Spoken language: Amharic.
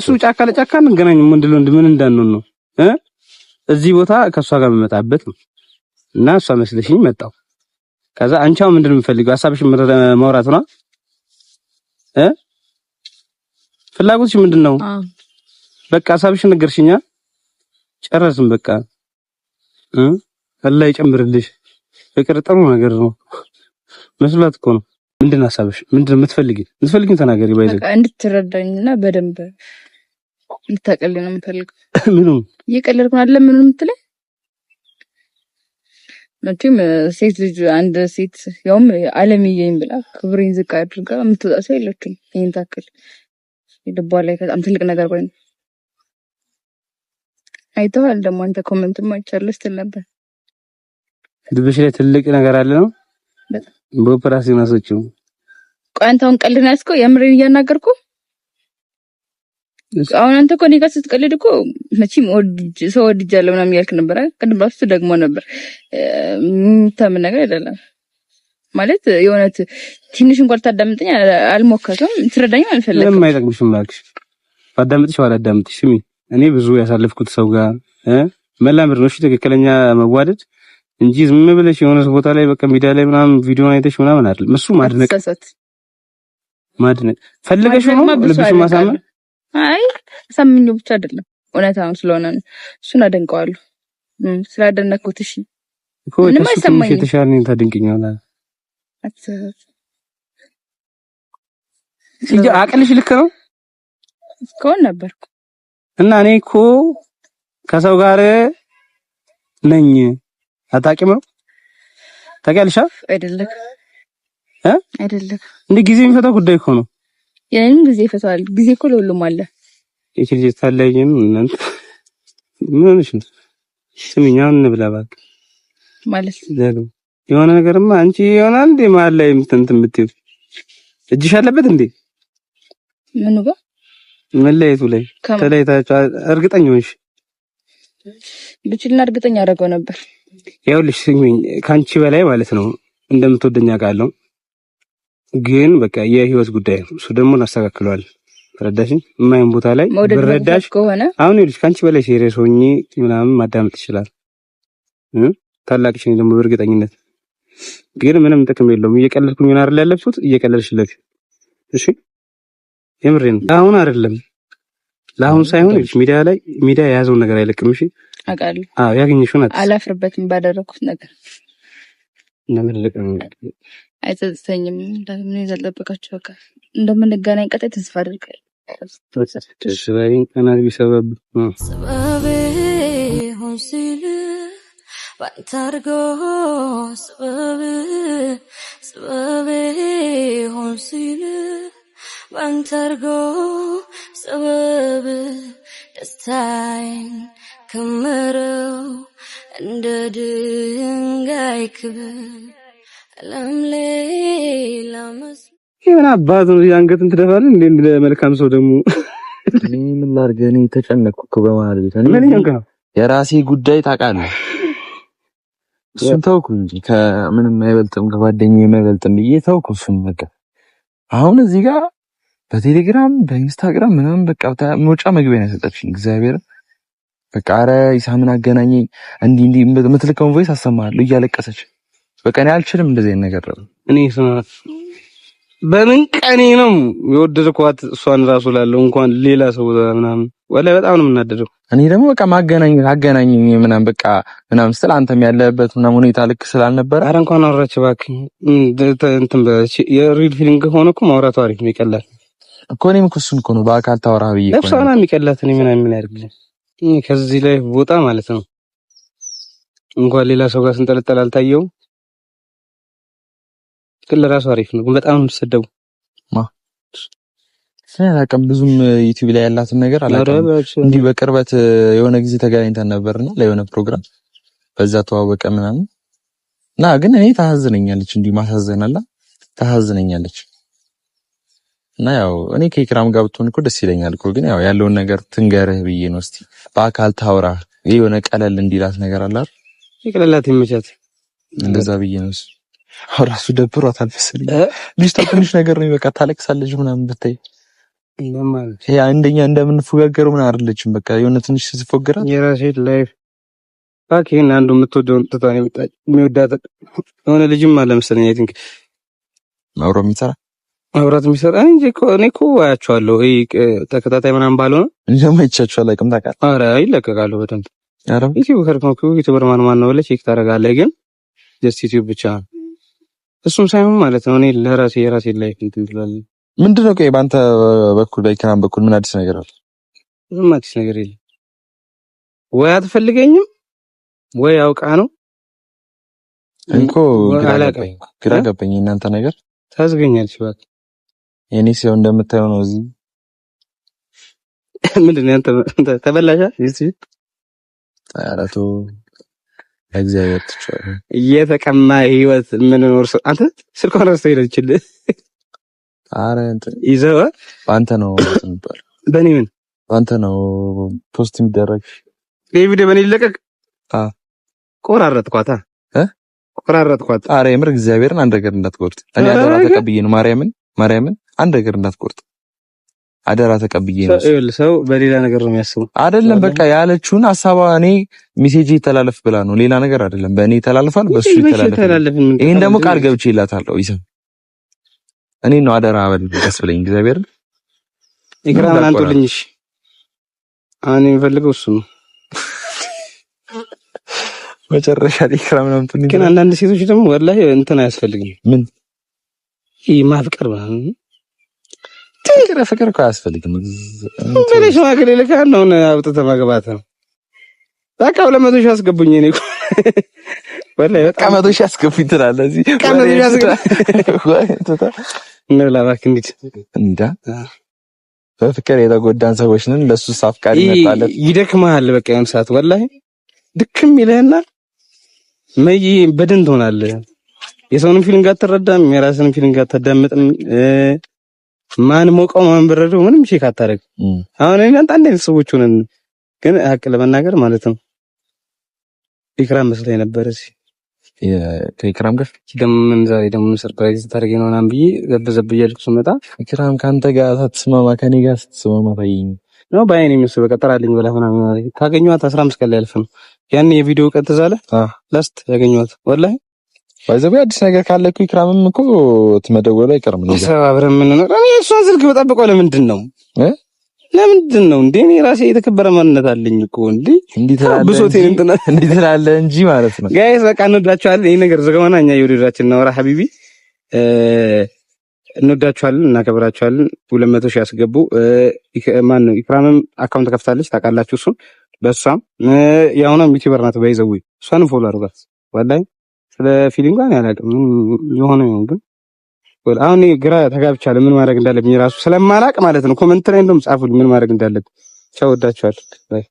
እሱ ጫካ ለጫካ እንገናኝ ምን እንዳንሆን ነው እዚህ ቦታ ከሷ ጋር መመጣበት ነው እና እሷ መስለሽኝ መጣው። ከዛ አንቻው ምንድነው የምፈልገው ሐሳብሽ ማውራት ነው ፍላጎትሽ ምንድነው? በቃ ሐሳብሽ ነገርሽኛ ጨረስን በቃ አላህ ይጨምርልሽ። ፍቅር ጥሩ ነገር ነው መስሏት እኮ ነው። ምንድነው ሐሳብሽ? ምንድነው የምትፈልጊው ተናገሪ። ባይዘ በቃ እንድትረዳኝና በደንብ እንድታቀልኝ ነው የምፈልገው። ምኑን እየቀለድኩ ነው አይደለም? ምኑን የምትለኝ መቼም ሴት ልጅ አንድ ሴት ያውም ዓለምዬኝ ብላ ክብሬን ዝቅ አድርጋ የምትወጣ ሰው የለችም። ይሄን ታክል ልቧ ላይ በጣም ትልቅ ነገር ባይ ነው። አይተዋል ደግሞ አንተ ኮሜንትም አይቻለሁ ስትል ነበር። ልብሽ ላይ ትልቅ ነገር አለ ነው በኦፕራሲዮን አሰጪው። ቆይ አንተ አሁን ቀልድ ነው ያስከው? የምሬን እያናገርኩ አሁን አንተ እኮ እኔ ጋር ስትቀልድ እኮ መቼም ሰው ወድጃለሁ ምናምን እያልክ ነበር አይደል? ቅድም ራሱ ደግሞ ነበር ምታምን ነገር አይደለም ማለት የሆነት ትንሽ እንኳን ታዳምጠኝ አልሞከርኩም። ትረዳኝ አልፈለግም። ለምን አይጠቅምሽም እባክሽ? ታዳምጥሽ ወላ አዳምጥሽ? ስሚ እኔ ብዙ ያሳለፍኩት ሰው ጋር መላምር ነው እሺ፣ ትክክለኛ መዋደድ እንጂ ዝም ብለሽ የሆነ ቦታ ላይ በቃ ሚዲያ ላይ ምናምን ቪዲዮ አይተሽ ምናምን አይደለም። እሱ ማድነቅ ፈልገሽ ነው ልብሽ ማሳመን። አይ አሳምኜው ብቻ አይደለም እውነታውን ስለሆነ ነው። እሱን አደንቀዋለሁ ስላደነኩት። እሺ እኮ ተሰማኝ የተሻለ ነው ታደንቅኛለህ። አቅልሽ ልክ ነው እስካሁን ነበርኩ እና እኔ እኮ ከሰው ጋር ነኝ አታውቂም ነው ታውቂያለሽ አይደለም አይደለም እንዴ ጊዜ የሚፈታው ጉዳይ እኮ ነው። የኔን ጊዜ ይፈታል። ጊዜ እኮ ለሁሉም አለ። እቺ ልጅ ታለይኝ እናንተ ምንሽ ነው? ስሚኛውን እንብላ እባክህ ማለት ዘሉ የሆነ ነገርማ አንቺ ይሆናል እንዴ መሀል ላይ የምትምትዩ እጅሽ አለበት እንዴ? ምኑ ጋር መለየቱ ላይ ተለይታችሁ እርግጠኛ ሆንሽ? ብችልና እርግጠኛ አደረገው ነበር። ይኸውልሽ ስሚኝ ካንቺ በላይ ማለት ነው እንደምትወደኛ ቃለው ግን በቃ የህይወት ጉዳይ ነው። እሱ ደግሞ እናስተካክለዋል። ተረዳሽኝ? የማይሆን ቦታ ላይ ብረዳሽ ከሆነ አሁን ይኸውልሽ ካንቺ በላይ ሲሪየስ ሆኜ ምናምን ማዳመጥ ይችላል ታላቅሽ ነኝ ደግሞ በእርግጠኝነት ግን ምንም ጥቅም የለውም። እየቀለድኩኝ ነው አይደል ያለብሱት እየቀለድሽለት እሺ የምሬን አሁን አይደለም ለአሁን ሳይሆን ሚዲያ የያዘውን ነገር አይለቅም። እሺ አውቃለሁ። አዎ ያገኘሽውን አላፍርበትም ባደረኩት ነገር ለምንልቀም አይተሰኝም። እንደምን ይዘልበቃችሁ በቃ እንደምንገናኝ ቀጣይ ተስፋ አድርጋለሁ። ተስፋዬን ከናል ቢሰበብ ሰበብ ሆን ሲል ባንታርጎ ሰበብ ሆን ሲል ባንታርጎ ሰበብ ደስታዬን ከመረው እንደ ድንጋይ ክብር ለምሌላ መስ ይሄን አባቱ ያንገትን ትደፋለህ እንዴ? እንደ መልካም ሰው ደግሞ እኔ ምን ላድርግ? እኔ ተጨነቅኩ እኮ በመሃል ቤት እኔ የራሴ ጉዳይ ታውቃለህ። እሱን ተውኩ እንጂ ከምንም አይበልጥም ከጓደኛዬ የማይበልጥም ብዬ ተውኩ እሱን ነገር። አሁን እዚህ ጋር በቴሌግራም በኢንስታግራም ምናምን በቃ መውጫ መግቢያ ነው ያሰጠችኝ እግዚአብሔር። በቃ ኧረ ኢሳምን አገናኘኝ እንዲህ የምትልከውን ቮይስ አሰማለሁ እያለቀሰች በቃ እኔ አልችልም እንደዚህ አይነት ነገር ነው። እኔ በምን ቀኔ ነው የወደድኳት እሷን ራሱ ላለው እንኳን ሌላ ሰው ምናምን ወላሂ በጣም ነው የምናደደው። እኔ ደግሞ በቃ አገናኘኝ ምናምን በቃ ምናምን ስለ አንተም ያለበት ምናምን ሁኔታ ልክ ስላልነበረ ኧረ እንኳን አወራች እባክህ እንትን የሪል ፊሊንግ ሆነ እኮ ማውራቱ አሪፍ ነው ይቀላል እኮ። እኔም እኮ እሱን እኮ ነው በአካል ታወራህ ብዬ እኮ ነው የሚቀላት። እኔ ምን ያደርግልኝ ከዚህ ላይ ቦታ ማለት ነው እንኳን ሌላ ሰው ጋር ስንጠለጠል አልታየውም። ግን ለራሱ አሪፍ ነው። በጣም ነው የምትሰደው አላውቅም። ብዙም ዩቲዩብ ላይ ያላትን ነገር አላውቅም። እንዲህ በቅርበት የሆነ ጊዜ ተገናኝተን ነበርና ለየሆነ ፕሮግራም በዛ ተዋወቀ ምናምን እና ግን እኔ ታሳዝነኛለች። እንዲህ ማሳዘናላ ታሳዝነኛለች። እና ያው እኔ ከኢክራም ጋር ብትሆን እኮ ደስ ይለኛል እኮ ግን ያው ያለውን ነገር ትንገርህ ብዬ ነው። እስቲ በአካል ታውራ የሆነ ቀለል እንዲላት ነገር አለ አይደል? ይቀለላት ይመቻት እንደዛ ብዬ ነው። ራሱ ደብሯታል መሰለኝ ልጅቷ ትንሽ ነገር ነው በቃ ታለቅሳለች ምናምን ብታይ እንደማለት ያ እንደኛ እንደምንፎጋገረው ምን አይደለችም። በቃ የሆነ ትንሽ ሲፎገራት የራሴ ላይፍ ባኪን አንዱ የምትወደውን ጥቷን የሚወዳት የሆነ ልጅም አለ መሰለኝ። አይ ቲንክ ማውራት የሚሰራ እንጂ እኔ እኮ አያቸዋለሁ። ተከታታይ ምናምን ባልሆነ እንደማይቻቸው አላውቅም። ታውቃለህ? ኧረ ይለቀቃሉ በደንብ። ዩቲዩብ ከርኮንኩ ዩቲዩበር ማን ነው ብለህ ቼክ ታደርጋለህ። ግን ጀስት ዩቲዩብ ብቻ እሱም ሳይሆን ማለት ነው። እኔ ለራሴ የራሴ ላይፍ እንትን ትላለህ። ምንድነው? ቆይ በአንተ በኩል በኢክራም በኩል ምን አዲስ ነገር አለ? ምንም አዲስ ነገር የለም። ወይ አትፈልገኝም ወይ አውቃ ነው እንኮ ግራ ገባኝ። እናንተ ነገር ታዝገኛለች። እባክህ የኔ ሲሆን እንደምታየው ነው። እዚህ ምንድነው አንተ ተበላሻ? እሺ አራቱ እግዚአብሔር ተቻለ እየተቀማ ህይወት ምን ኖር አንተ ስልኳን ረስተህ ሄደችልህ። አረ አንተ ይዘው አንተ ነው እንባል በእኔ ምን አንተ ነው ፖስት የሚደረግ ቪዲዮ በእኔ ይለቀቅ። ቆራረጥኳታ ቆራረጥኳት። አረ የምር እግዚአብሔርን አንድ ነገር እንዳትቆርጥ። እኔ አደራ ተቀብዬ ነው ማርያምን አንድ ነገር እንዳትቆርጥ አደራ ተቀብዬ ነው። ሰው በሌላ ነገር ነው የሚያስበው አይደለም። በቃ ያለችውን ሐሳቧ እኔ ሜሴጅ ይተላለፍ ብላ ነው፣ ሌላ ነገር አይደለም። በእኔ ይተላለፋል፣ በሱ ይተላለፍ። ይሄን ደግሞ ቃል ገብቼላታለሁ። ይሰም እኔ ነው አደራ በል ደስ ብለኝ እግዚአብሔርን ኢክራምን አንቶልኝ። እሺ እኔ የምፈልገው እሱ ነው። መጨረሻ ላይ ኢክራምን አንቶልኝ። ግን አንዳንድ ሴቶች ደግሞ ወላሂ እንትን አያስፈልግም። ምን ማፍቀር ማለት ፍቅር እኮ አያስፈልግም። በለሽ ማገሌ ልካ ነው አውጥተህ ማግባት ነው። በቃ 200 ሺህ አስገቡኝ። እኔ እኮ ወላሂ በቃ 100 ሺህ አስገቡኝ ትላለህ። እዚህ 100 ሺህ አስገቡኝ ነው ላባክ እንዴ በፍቅር የተጎዳን ሰዎች ነን። ለሱ አፍቃሪ መጣለት ይደክማል። በቃ ያን ሰዓት ወላሂ ድክም ይለህና መይ በደን ትሆናለህ። የሰውንም ፊሊንግ አትረዳም፣ የራስንም ፊሊንግ አታዳምጥም። ማን ሞቀው ማን በረደው ምንም ቼክ አታረግ። አሁን እኔ አንተ አይነት ሰዎች ሆነን ግን ሀቅ ለመናገር ማለት ነው ኢክራም መስለኝ ነበር። እሺ ከኢክራም ጋር ደምን ዛሬ ደም ሰርፕራይዝ ታደርጊ ነው ምናምን ብዬ ዘበዘብ እያልኩ ስመጣ ኢክራም ካንተ ጋር ሳትስማማ ከኔ ጋር ስትስማማ ታየኝ ነው ባይኔ የሚመስለው። በቃ ጠራልኝ ብላ ምናምን ካገኘኋት 15 ቀን ላይ አልፈም ያን የቪዲዮ ቀን ተዛለ ላስት ያገኘኋት ወላሂ ባይዘው አዲስ ነገር ካለ እኮ ኢክራምም እኮ ትመደወሉ አይቀርም ነው ሰባብረን ምን ነው እኔ እሷን ስልክ በጠብቀው ለምንድን ነው እንዴ? እኔ ራሴ የተከበረ ማንነት አለኝ እኮ እንዴ። እንዴ ትላለህ እንጂ ማለት ነው። ጋይስ በቃ እንወዳችኋለን። ይሄ ነገር ዘገማና እኛ የወደዳችን ነው። ራ ሀቢቢ እንወዳችኋለን፣ እናከብራችኋለን። 200 ሺህ ያስገቡ። ማን ነው ኢክራምም አካውንት ከፍታለች ታውቃላችሁ። እሱን በሷም ያውናም ዩቲዩበር ናት ባይዘው እሷንም ፎሎ አድርጓት ወላሂ ስለ ፊሊንጓን ያላቅም የሆነ ነው። ግን አሁን ግራ ተጋብቻለሁ። ምን ማድረግ እንዳለብኝ ራሱ ስለማላቅ ማለት ነው። ኮሜንት ላይ እንደውም ጻፉልኝ ምን ማድረግ እንዳለብኝ። ቻው፣ ወዳችኋለሁ። ባይ